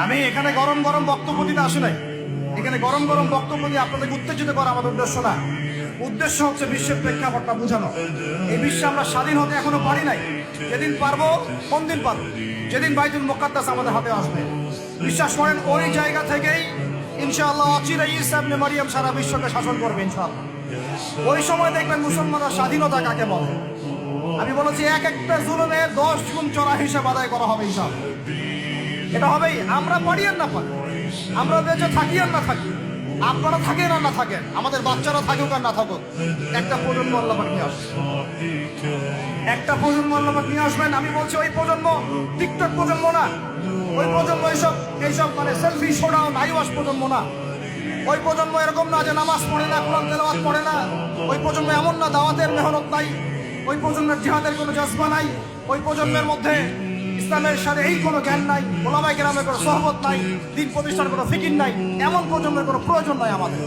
আমি এখানে গরম গরম বক্তব্য দিতে আসি নাই। এখানে গরম গরম বক্তব্য দিয়ে আপনাদেরকে উত্তেজিত করা আমাদের উদ্দেশ্য না। উদ্দেশ্য হচ্ছে বিশ্বের প্রেক্ষাপটটা বোঝানো। এই বিশ্বে আমরা স্বাধীন হতে এখনো পারি নাই। যেদিন পারবো, কোন দিন পারবো? যেদিন বাইতুল মুকাদ্দাস আমাদের হাতে আসবে। বিশ্বাস করেন, ওই জায়গা থেকেই ইনশাআল্লাহ অচিরে ঈসা ইবনে মারিয়াম সারা বিশ্বকে শাসন করবে ইনশাআল্লাহ। ওই সময় দেখবেন মুসলমানরা স্বাধীনতা কাকে বলে। আমি বলেছি, এক একটা জুলুমের 10 গুণ চড়া হিসেব আদায় করা হবে ইনশাআল্লাহ। এটা হবেই, আমরা পারি আর না পারি, আমরা বেঁচে থাকি আর না থাকি, আপনারা থাকেন আর না থাকেন, আমাদের বাচ্চারা থাকুক আর না থাকুক, একটা প্রজন্ম আল্লাহ পাক নিয়ে আসবেন। একটা প্রজন্ম আল্লাহ পাক নিয়ে আসবেন। আমি বলছি, ওই প্রজন্ম টিকটক প্রজন্ম না। ওই প্রজন্ম এইসব মানে সেলফি শোনাও নাইওয়াস প্রজন্ম না। ওই প্রজন্ম এরকম না যে নামাজ পড়ে না, কোরআন তেলাওয়াত পড়ে না। ওই প্রজন্ম এমন না দাওয়াতের মেহনত নাই। ওই প্রজন্মের জিহাদের কোনো জজবা নাই। ওই প্রজন্মের মধ্যে ইসলামের সাথে এই কোনো জ্ঞান নাই, ওলামায়ে কেরামের কোনো সোহবত নাই, দিন প্রতিষ্ঠার কোনো ফিকির নাই। এমন প্রজন্মের কোনো প্রয়োজন নাই আমাদের।